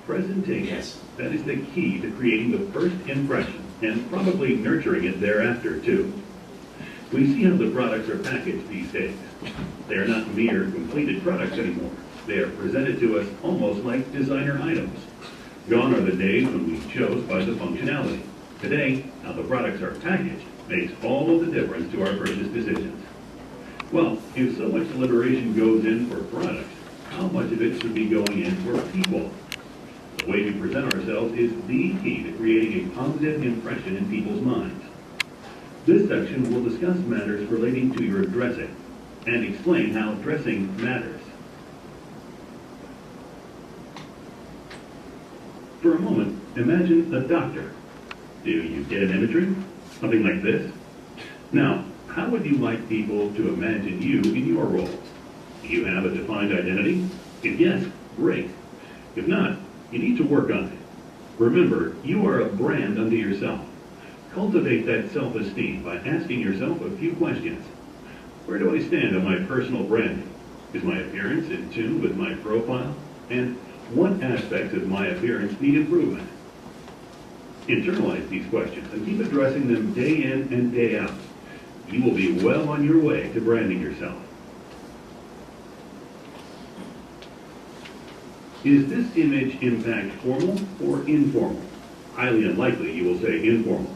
Presentation. Yes. That is the key to creating the first impression and probably nurturing it thereafter too. We see how the products are packaged these days. They are not mere completed products anymore. They are presented to us almost like designer items. Gone are the days when we chose by the functionality. Today, how the products are packaged makes all of the difference to our purchase decisions. Well, if so much deliberation goes in for products, how much of it should be going in for people? The way we present ourselves is the key to creating a positive impression in people's minds. This section will discuss matters relating to your dressing and explain how dressing matters. For a moment, imagine a doctor. Do you get an imagery? Something like this? Now, how would you like people to imagine you in your role? Do you have a defined identity? If yes, great. If not, you need to work on it. Remember, you are a brand unto yourself. Cultivate that self-esteem by asking yourself a few questions. Where do I stand on my personal branding? Is my appearance in tune with my profile? And what aspects of my appearance need improvement? Internalize these questions and keep addressing them day in and day out. You will be well on your way to branding yourself. Is this image impact formal or informal? Highly unlikely you will say informal.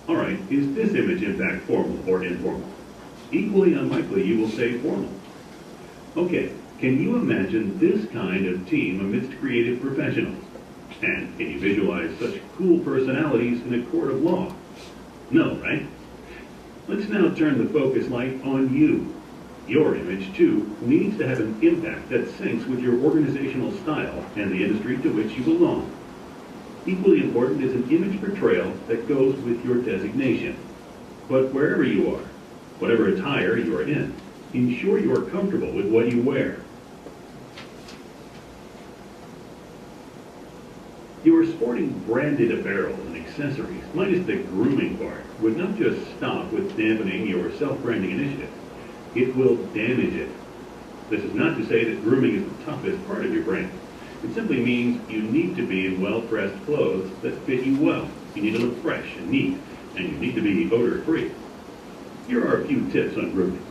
All right, is this image impact formal or informal? Equally unlikely you will say formal. Okay, can you imagine this kind of team amidst creative professionals? And can you visualize such cool personalities in a court of law? No, right? Let's now turn the focus light on you. Your image, too, needs to have an impact that syncs with your organizational style and the industry to which you belong. Equally important is an image portrayal that goes with your designation. But wherever you are, whatever attire you are in, ensure you are comfortable with what you wear. Your sporting branded apparel and accessories, minus the grooming part, would not just stop with dampening your self-branding initiative. It will damage it. This is not to say that grooming is the toughest part of your brand. It simply means you need to be in well-pressed clothes that fit you well. You need to look fresh and neat, and you need to be odor-free. Here are a few tips on grooming.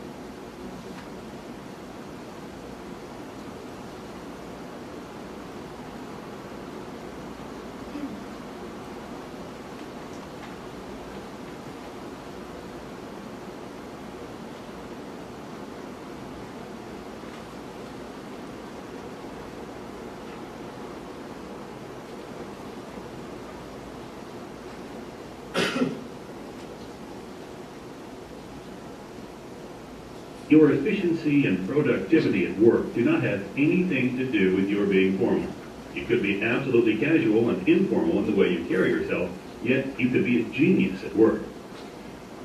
Your efficiency and productivity at work do not have anything to do with your being formal. You could be absolutely casual and informal in the way you carry yourself, yet you could be a genius at work.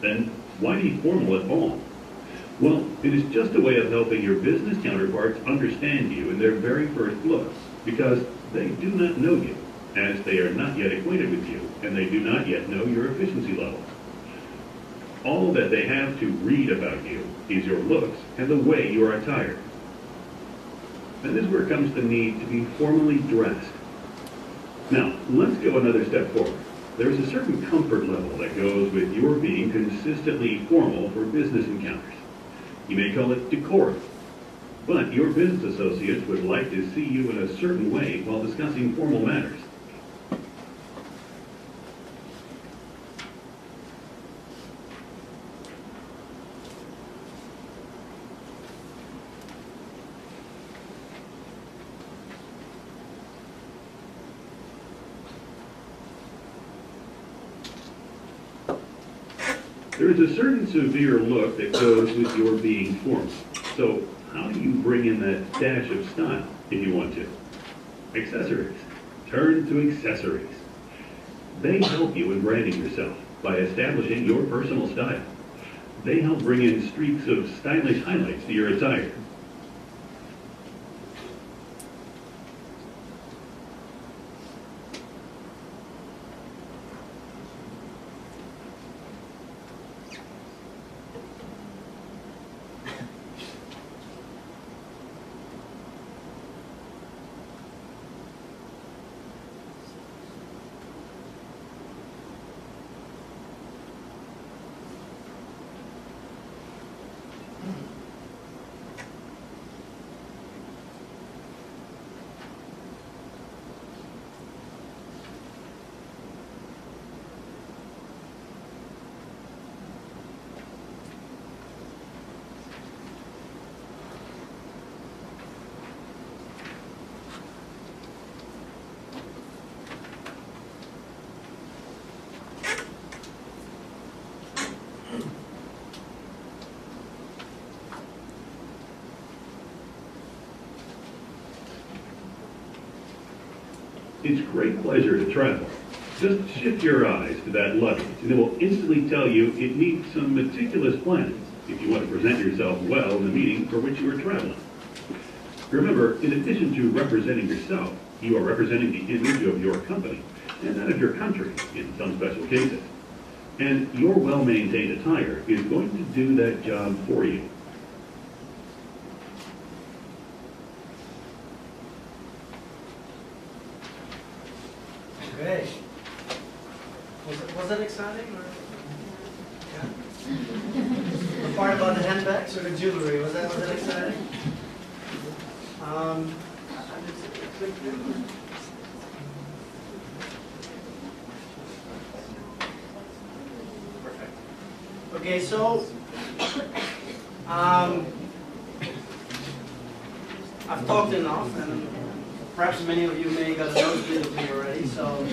Then why be formal at all? Well, it is just a way of helping your business counterparts understand you in their very first look, because they do not know you, as they are not yet acquainted with you, and they do not yet know your efficiency level. All that they have to read about you is your looks and the way you are attired. And this is where comes the need to be formally dressed. Now, let's go another step forward. There is a certain comfort level that goes with your being consistently formal for business encounters. You may call it decorum, but your business associates would like to see you in a certain way while discussing formal matters. There is a certain severe look that goes with your being formal. So how do you bring in that dash of style if you want to? Accessories. Turn to accessories. They help you in branding yourself by establishing your personal style. They help bring in streaks of stylish highlights to your attire. It's great pleasure to travel. Just shift your eyes to that luggage, and it will instantly tell you it needs some meticulous planning if you want to present yourself well in the meeting for which you are traveling. Remember, in addition to representing yourself, you are representing the image of your company and that of your country in some special cases. And your well-maintained attire is going to do that job for you. Great. Was that exciting? Or? Yeah. The part about the handbags or the jewelry, was that exciting? Perfect. Okay, so I've talked enough, and perhaps many of you may got a nosebleed of me already. So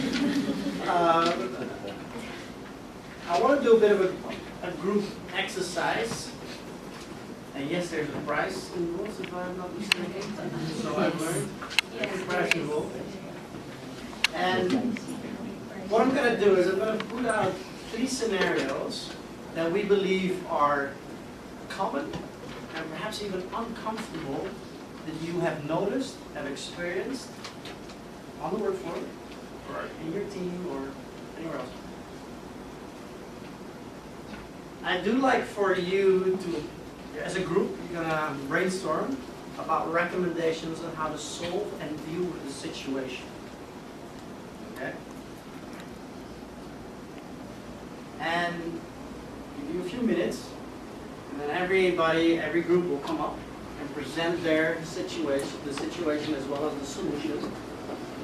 I want to do a bit of a group exercise. And yes, there's a prize involved, if I'm not mistaken. So I've learned. There's a prize involved. And what I'm going to do is I'm going to put out 3 scenarios that we believe are common and perhaps even uncomfortable that you have noticed, have experienced on the work floor, or in your team, or anywhere else. I do like for you to, as a group, you're going to brainstorm about recommendations on how to solve and deal with the situation. Okay? And give you a few minutes, and then every group will come up and present their situation, the situation as well as the solution.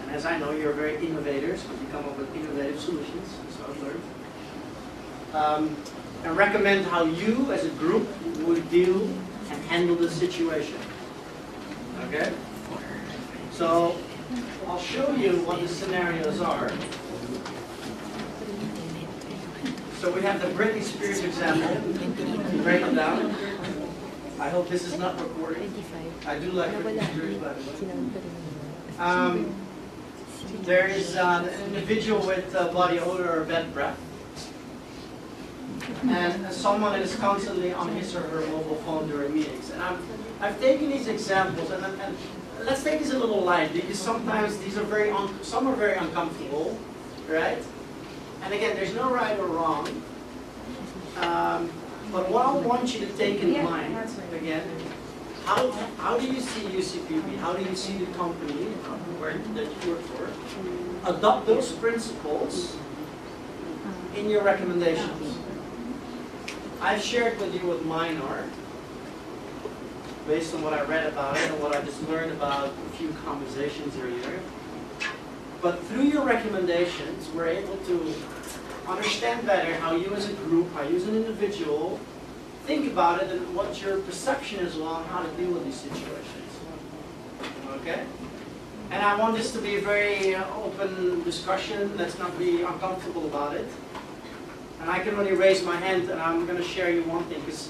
And as I know, you're very innovators, because you come up with innovative solutions, so I've learned. And recommend how you, as a group, would deal and handle the situation. Okay? So, I'll show you what the scenarios are. So we have the Britney Spears example. Break it down. I hope this is not recorded. I do like Britney Spears, by the way. There is an individual with body odor or bad breath. And someone is constantly on his or her mobile phone during meetings. And I've taken these examples, and let's take these a little light, because sometimes these are some are very uncomfortable, right? And again, there's no right or wrong. But what I want you to take in mind, again, how do you see UCPB? How do you see the company that you work for? Adopt those principles in your recommendations. I've shared with you what mine are, based on what I read about it and what I just learned about a few conversations earlier. But through your recommendations, we're able to understand better how you as a group, how you as an individual, think about it and what your perception is on how to deal with these situations. Okay? And I want this to be a very open discussion. Let's not be uncomfortable about it. And I can only raise my hand, and I'm going to share you one thing, because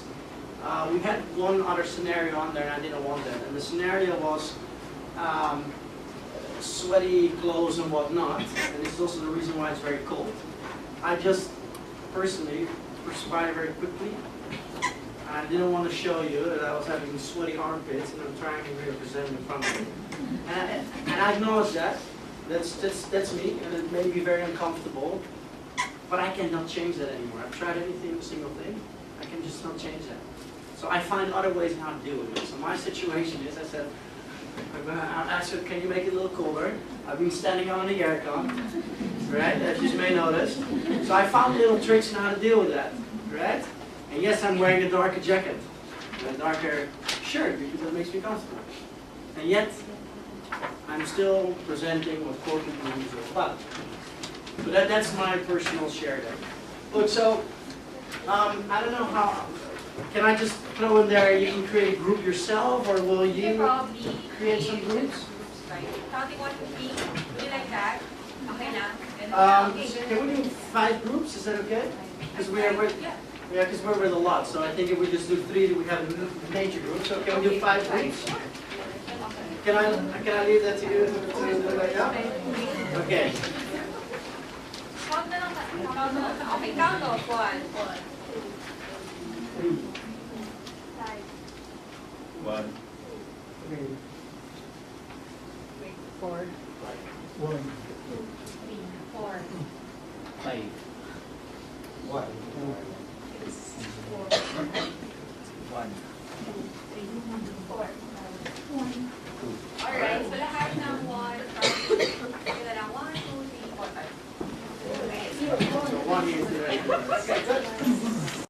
we had one other scenario on there, and I didn't want that. And the scenario was sweaty clothes and whatnot, and this is also the reason why it's very cold. I just personally perspired very quickly. I didn't want to show you that I was having sweaty armpits, and I'm trying to represent in front of you. And I acknowledge that. That's me, and it may be very uncomfortable. But I cannot change that anymore. I've tried every single thing. I can just not change that. So I find other ways on how to deal with it. So my situation is, I said, I said, can you make it a little cooler? I've been standing on the aircon, right? As you may notice. So I found little tricks on how to deal with that, right? And yes, I'm wearing a darker jacket, and a darker shirt, because that makes me comfortable. And yet, I'm still presenting what corporate movies are about. So that's my personal share there. Look, so, I don't know how, can I just throw in there, you can create a group yourself, or will you create some groups? How do you want to be? Do you like that? Okay na? Can we do 5 groups, is that okay? Because we're with a lot, so I think if we just do 3, we have a major group. So can we do 5 groups? Can I leave that to you to do like that? Okay. Count na lang. Count na lang. Okay, count off. 1. 1. 4. 1. 3, 4. 5. 1.